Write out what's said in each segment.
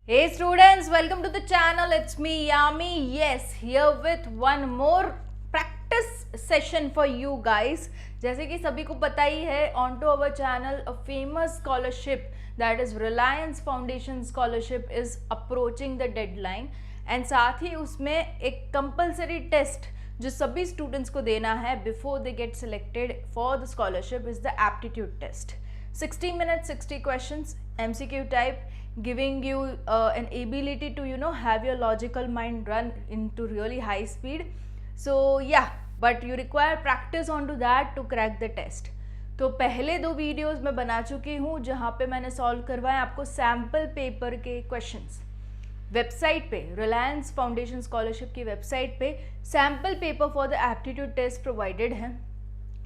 Hey students, welcome to the channel. It's me Yami. Yes, here with one more practice session for you guys. जैसे कि सभी को पता ही है, onto our channel a famous scholarship that is Reliance Foundation Scholarship is approaching the deadline and साथ ही उसमें एक compulsory test जो सभी students को देना है before they get selected for the scholarship is the aptitude test. 60 minutes, 60 questions, MCQ type, giving you an ability to have your logical mind run into really high speed. So yeah, but you require practice onto that to crack the test. तो पहले दो videos मैं बना चुकी हूँ जहाँ पे मैंने सॉल्व करवाए आपको सैम्पल पेपर के क्वेश्चंस. वेबसाइट पे रिलायंस फाउंडेशन स्कॉलरशिप की वेबसाइट पे sample paper for the aptitude test provided है,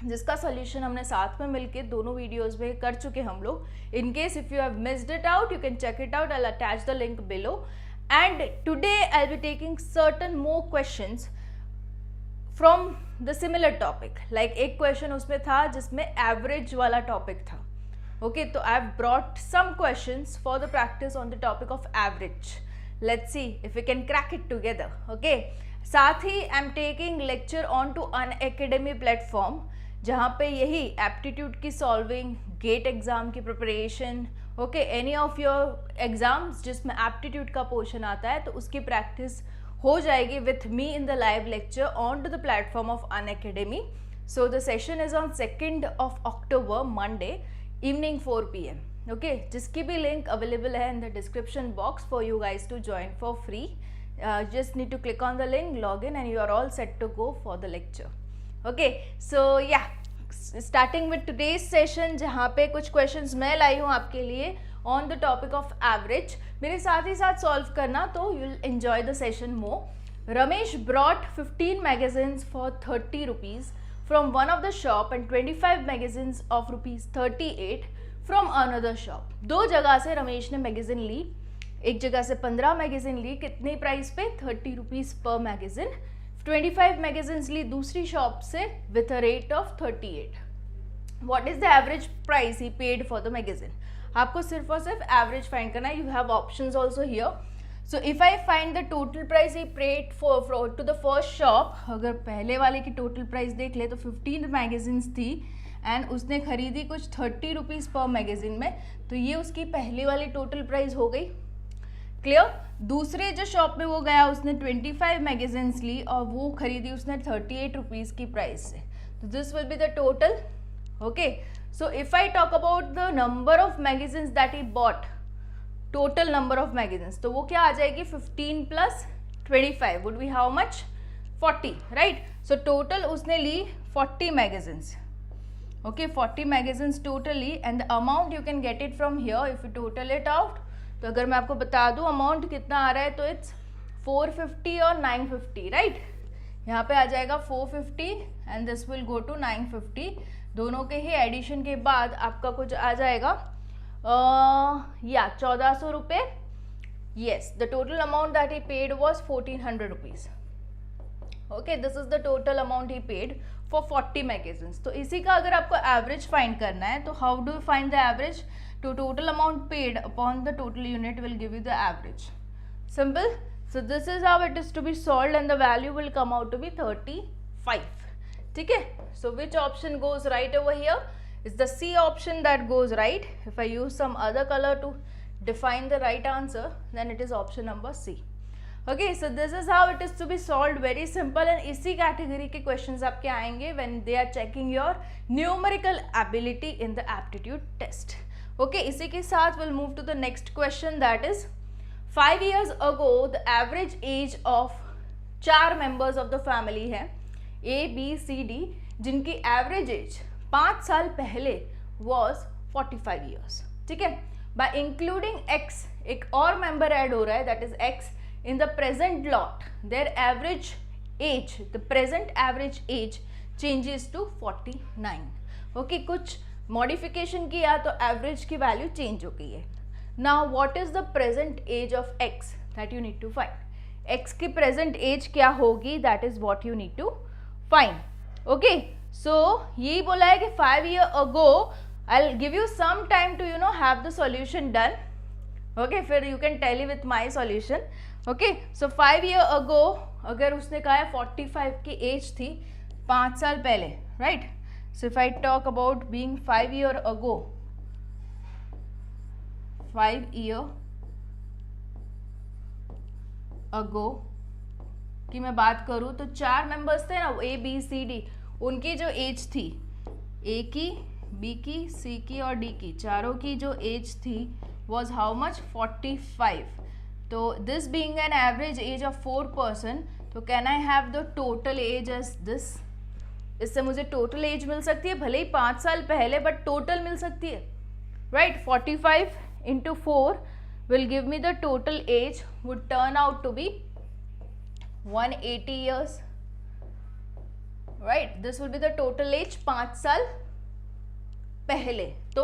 जिसका सोल्यूशन हमने साथ में मिलके दोनों वीडियोस में कर चुके हम लोग. In case if you have missed it out you can check it out. I will attach the link below. And today I will be taking certain more questions from the similar topic. Like एक question उसमें था जिसमें average वाला topic था. Okay, तो I have brought some questions for the practice on the topic of average. Let's see if we can crack it together. Okay, साथ ही I am taking lecture on to Unacademy platform जहाँ पे यही aptitude की solving, GATE exam की preparation, okay, any of your exams जिसमें aptitude का portion आता है तो उसकी प्रैक्टिस हो जाएगी with me in the live lecture on to the platform of Unacademy. So the session is on 2nd of October Monday evening 4 PM. Okay, जिसकी भी लिंक अवेलेबल है in the description box for you guys to join for free. Just need to click on the link, log in and you are all set to go for the lecture. Okay, so yeah, starting with today's session जहाँ पे कुछ questions मैं लाई हूँ आपके लिए on the topic of average. मेरे साथ ही साथ solve करना तो you'll enjoy the session more. Ramesh brought 15 magazines for 30 rupees from one of the shop and 25 magazines of rupees 38 from another shop. दो जगह से रमेश ने मैगजीन ली. एक जगह से 15 मैगजीन ली. कितने प्राइस पे? 30 रुपीज़ पर मैगजीन. 25 मैगजीन्स ली दूसरी शॉप से with a rate of 38. What is the average price he paid for the magazine? आपको सिर्फ और सिर्फ एवरेज फाइंड करना है. You have options also here. So if I find the total price he paid for to the first shop, अगर पहले वाले की टोटल प्राइस देख ले तो 15 मैगजीन्स थी एंड उसने खरीदी कुछ 30 रुपीज़ पर मैगजीन में, तो ये उसकी पहली वाली टोटल प्राइस हो गई. क्लियर? दूसरे जो शॉप में वो गया उसने 25 मैगजीन्स ली और वो खरीदी उसने 38 रुपीज़ की प्राइस से. तो this will be the total. Okay, so if I talk about the number of magazines that he bought, total number of magazines, तो वो क्या आ जाएगी? 15 + 25 would be how much? 40, right? So total उसने ली 40 magazines. Okay, 40 magazines totally and the amount you can get it from here if you total it out. तो अगर मैं आपको बता दूं अमाउंट कितना आ रहा है तो इट्स 450 और 950, राइट? यहाँ पे आ जाएगा 450 and this will go to 950. दोनों के ही एडिशन के बाद आपका कुछ आ जाएगा या 1400 रुपये. Yes, the total amount that he paid was 1400 rupees. Okay, this is the total amount he paid for 40 magazines. तो इसी का अगर आपको एवरेज फाइंड करना है तो how do you find the average? To total amount paid upon the total unit will give you the average. Simple. So this is how it is to be solved and the value will come out to be 35. ठीक है? So which option goes right over here? It's the C option that goes right. If I use some other color to define the right answer, then it is option number C. Okay, so this is how it is to be solved. Very simple. And इसी category के questions आपके आएंगे when they are checking your numerical ability in the aptitude test. Okay, इसी के साथ we'll move to the next question that is 5 years ago the average age of 4 members of the family है A, B, C, D, जिनकी average age 5 साल पहले was 45 years. ठीक है? By including X, एक और member add हो रहा है that is X in the present lot, their average age, the present average age changes to 49. Okay, कुछ मॉडिफिकेशन किया तो एवरेज की वैल्यू चेंज हो गई है. Now what is the present age of x that you need to find? X की present age क्या होगी? That is what you need to find. Okay, so यही बोला है कि 5 years ago I will give you some time to have the solution done. Okay, फिर you can tally with my solution. Okay, so 5 year अगो अगर उसने कहा है 45 की एज थी 5 साल पहले, right. So if I talk about being 5 year ago, 5 year अगो की मैं बात करूं तो 4 मेंबर्स थे ना, ए बी सी डी, उनकी जो एज थी, ए की, बी की, सी की और डी की, चारों की जो एज थी was how much? 45. तो this being an average age of 4 person, तो can I have the total age as this? इससे मुझे टोटल एज मिल सकती है, भले ही 5 साल पहले, बट टोटल मिल सकती है, right. 45 into 4 will give me the total age would turn out to be 180 years, right. This will be the total age 5 साल पहले. तो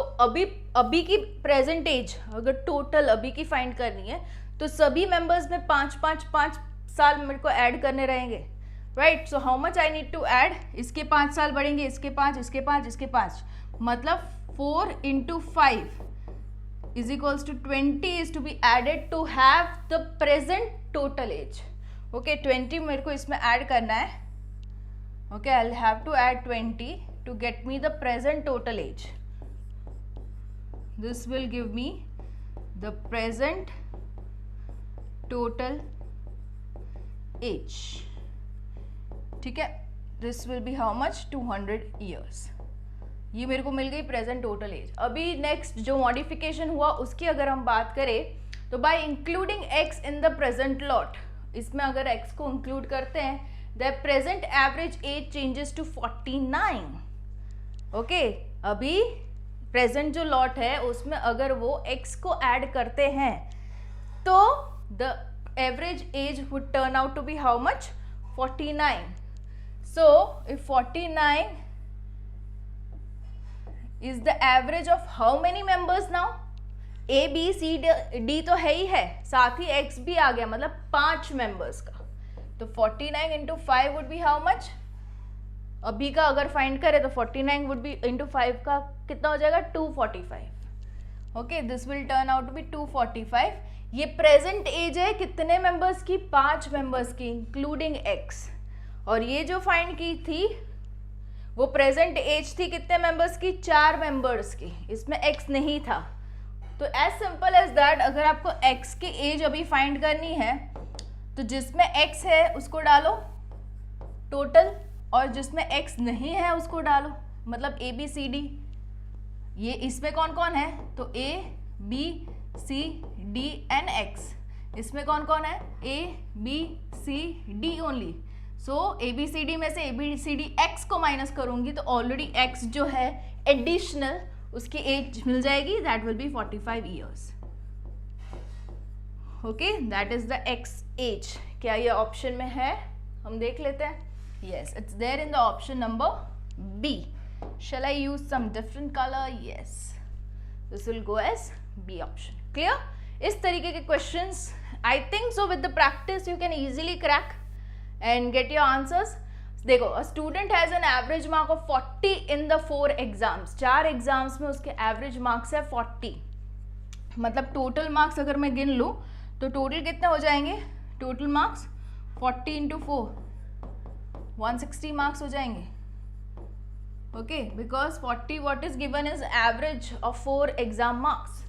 अभी की प्रेजेंट एज अगर टोटल अभी की फाइंड करनी है तो सभी मेंबर्स में 5 साल मेरे को ऐड करने रहेंगे, right. So how much I need to add? इसके 5 साल बढ़ेंगे, इसके 5, इसके 5, इसके 5, मतलब 4 into 5 is equals to 20 is to be added to have the present total age. Okay, 20 मेरे को इसमें ऐड करना है. Okay, I'll have to add 20 to get me the present total age. This will give me the present total age. ठीक है, this will be how much? 200 years. ये मेरे को मिल गई प्रेजेंट टोटल एज. अभी नेक्स्ट जो मॉडिफिकेशन हुआ उसकी अगर हम बात करें तो by including x in the present lot, इसमें अगर एक्स को इंक्लूड करते हैं the present average age changes to 49. Okay, अभी प्रेजेंट जो लॉट है उसमें अगर वो एक्स को ऐड करते हैं तो the average age would turn out to be how much? 49. So if 49 is the average of how many members now? A, B, C, D तो है ही है, साथ ही X भी आ गया, मतलब 5 मेंबर्स का. तो 49 into 5 would be how much? अभी का अगर फाइंड करें तो 49 would be into 5 का कितना हो जाएगा? 245. Okay, this will turn out to be 245. ये प्रेजेंट एज है कितने मेंबर्स की? 5 मेंबर्स की इंक्लूडिंग X. और ये जो फाइंड की थी वो प्रेजेंट एज थी कितने मेंबर्स की? 4 मेंबर्स की, इसमें x नहीं था. तो एज सिंपल एज दैट, अगर आपको x की एज अभी फाइंड करनी है तो जिसमें x है उसको डालो टोटल, और जिसमें x नहीं है उसको डालो, मतलब A B C D. ये इसमें कौन कौन है? तो A B C D and X. इसमें कौन कौन है? A B C D only. So ABCD में से ABCD X को माइनस करूंगी तो ऑलरेडी X जो है एडिशनल उसकी एज मिल जाएगी, that will be 45 years. Okay, that is the X age. क्या ये ऑप्शन में है? हम देख लेते हैं. Yes, it's there in the option number B. Shall I use some different colour? Yes, this will go as B option. Clear? इस तरीके के questions I think so with the practice you can easily crack and get your answers. देखो, a student has an average mark of 40 in the 4 exams. 4 exams में उसके average marks है 40, मतलब total marks अगर मैं गिन लूँ तो टोटल कितने हो जाएंगे? टोटल मार्क्स 40 into 4 160 मार्क्स हो जाएंगे. Okay, because 40 what is given is average of 4 exam marks.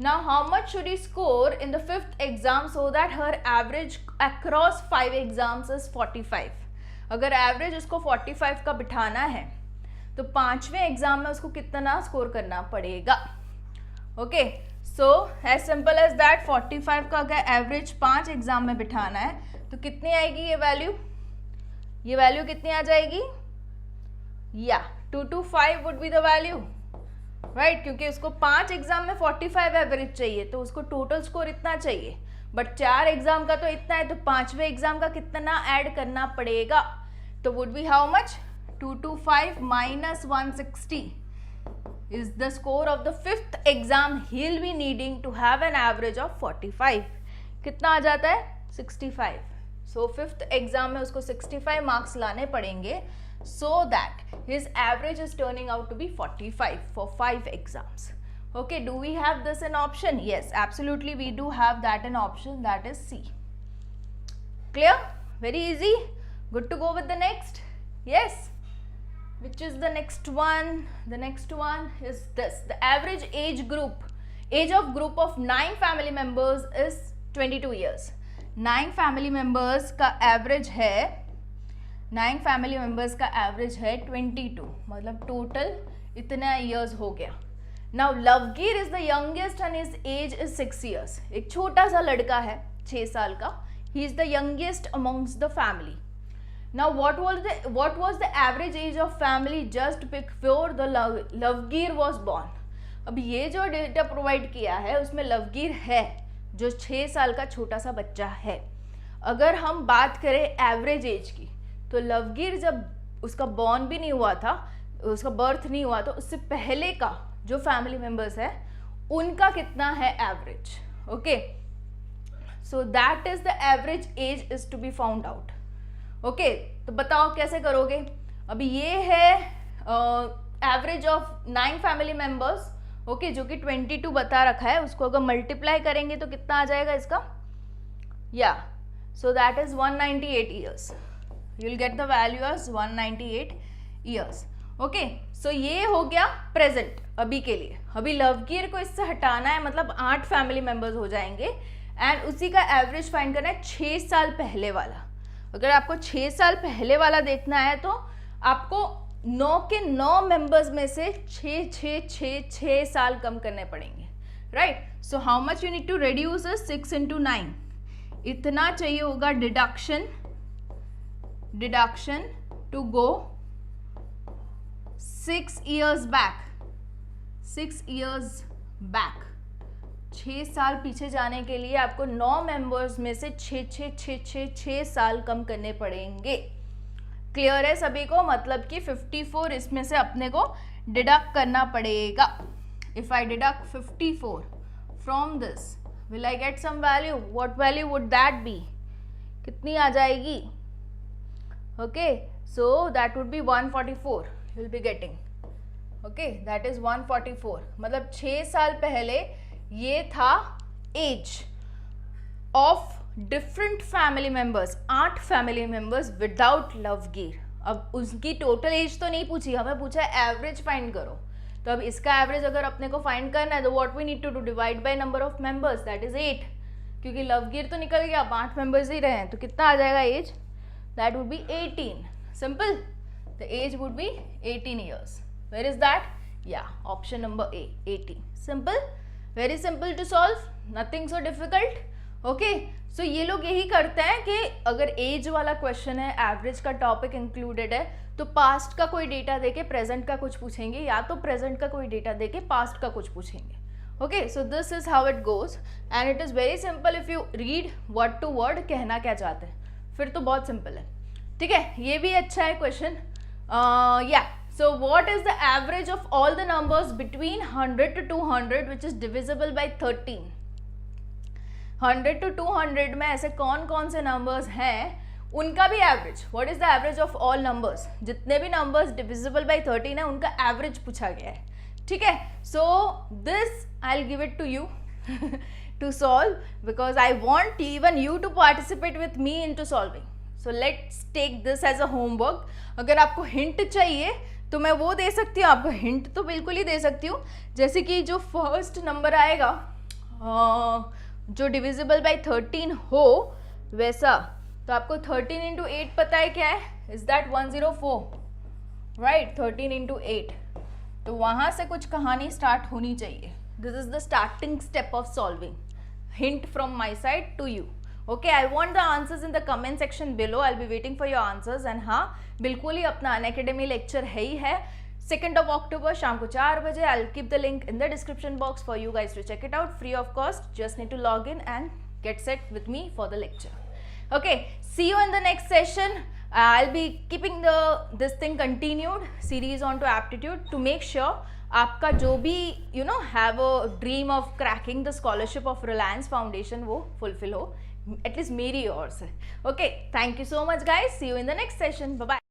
Now how much should he score in the 5th exam so that her average across 5 exams is 45? अगर average उसको 45 का बिठाना है तो 5वें exam में उसको कितना स्कोर करना पड़ेगा? Okay, so as simple as that, 45 का अगर एवरेज 5 एग्जाम में बिठाना है तो कितनी आएगी ये वैल्यू? ये वैल्यू कितनी आ जाएगी? या 225 would be the value, right. क्योंकि उसको 5 एग्जाम में 45 एवरेज चाहिए तो उसको टोटल स्कोर इतना चाहिए, बट 4 एग्जाम का तो इतना है, तो 5वें एग्जाम का कितना ऐड करना पड़ेगा? तो would be how much? 225 minus 160 is the score of the 5th exam he will be needing to have an average of 45. कितना आ जाता है? 65. So 5th एग्जाम में उसको 65 मार्क्स लाने पड़ेंगे so that his average is turning out to be 45 for 5 exams. Okay, do we have this an option? Yes, absolutely we do have that an option, that is C. Clear? Very easy. Good to go with the next. Yes. Which is the next one? The next one is this. The average age of group of 9 family members is 22 years. 9 family members का average है 22, मतलब total इतना years हो गया. Now Lovegear is the youngest and his age is 6 years. एक छोटा सा लड़का है 6 साल का. He is the youngest amongst the family. Now what was the average age of family just before the Lovegear was born? अब ये जो डेटा प्रोवाइड किया है उसमें Lovegear है जो 6 साल का छोटा सा बच्चा है. अगर हम बात करें एवरेज एज की तो Lovegear जब उसका बॉर्न भी नहीं हुआ था, उसका बर्थ नहीं हुआ, तो उससे पहले का जो फैमिली मेंबर्स है उनका कितना है average. Okay, so that is the average age is to be found out. Okay, तो बताओ कैसे करोगे. अभी ये है average of 9 family members. Okay, जो कि 22 बता रखा है, उसको अगर मल्टीप्लाई करेंगे तो कितना आ जाएगा इसका. या so that is 198 years. You will get the value age 198 years. Okay, so ये हो गया प्रेजेंट अभी के लिए. अभी Lovegear को इससे हटाना है, मतलब 8 फैमिली मेंबर्स हो जाएंगे एंड उसी का एवरेज फाइंड करना है 6 साल पहले वाला. अगर आपको 6 साल पहले वाला देखना है तो आपको 9 के 9 मेंबर्स में से 6 साल कम करने पड़ेंगे. Right, so how much you need to reduce 6 into 9. इतना चाहिए होगा deduction to go 6 years back. 6 साल पीछे जाने के लिए आपको 9 मेंबर्स में से 6 साल कम करने पड़ेंगे. क्लियर है सभी को? मतलब कि 54 इसमें से अपने को डिडक्ट करना पड़ेगा. If I deduct 54 from this, will I get some value. What value would that be? कितनी आ जाएगी? Okay, so that would be 144 you will be getting. Okay, that is 144. मतलब 6 साल पहले ये था age of different family members, 8 family members without Lovegear. अब उसकी टोटल एज तो नहीं पूछी, हमें पूछा है एवरेज फाइंड करो. तो अब इसका एवरेज अगर अपने को फाइंड करना है तो what we need to do, divide by number of members, that is 8. क्योंकि Lovegear तो निकल गया, अब 8 मेंबर्स ही रहे हैं, तो कितना आ जाएगा age? That would be 18. Simple. The age would be 18 years. Where is that? Yeah, option number A, 18. Simple, very simple to solve, nothing so difficult. Okay, so ये लोग यही करते हैं कि अगर एज वाला क्वेश्चन है, एवरेज का टॉपिक इंक्लूडेड है, तो पास्ट का कोई डेटा देके प्रेजेंट का कुछ पूछेंगे, या तो प्रेजेंट का कोई डेटा देके पास्ट का कुछ पूछेंगे. Okay, so this is how it goes and it is very simple. If you read word to word कहना क्या चाहते हैं, फिर तो बहुत सिंपल है. ठीक है, ये भी अच्छा है question. Yeah, so what is the average of all the numbers between 100 to 200 which is divisible by 13? 100 to 200 में ऐसे कौन कौन से numbers हैं, उनका भी average. What is the average of all numbers? जितने भी numbers divisible by 13 है उनका एवरेज पूछा गया है. ठीक है, so this I'll give it to you to solve because I want even you to participate with me into solving. So let's take this as a homework. अगर आपको hint चाहिए तो मैं वो दे सकती हूँ, आपको हिंट तो बिल्कुल ही दे सकती हूँ. जैसे कि जो फर्स्ट नंबर आएगा जो डिविजिबल बाय 13 हो वैसा, तो आपको 13 into 8 पता है क्या है? Is that 104, right? 13 into 8, तो वहाँ से कुछ कहानी स्टार्ट होनी चाहिए. This is the starting step of solving. Hint from my side to you. Okay, I want the answers in the comment section below. I be waiting for your answers. And हाँ, बिल्कुल ही अपना Unacademy lecture है ही है 2nd of October शाम को 4 बजे. I will keep the link in the description box for you guys to check it out free of cost. Just need to log in and get set with me for the lecture. Okay, see you in the next session. I'll be keeping this thing continued series on to aptitude to make sure आपका जो भी have a dream of cracking the scholarship of Reliance Foundation वो fulfill हो, at least मेरी ओर से. Okay, thank you so much guys. See you in the next session. Bye bye.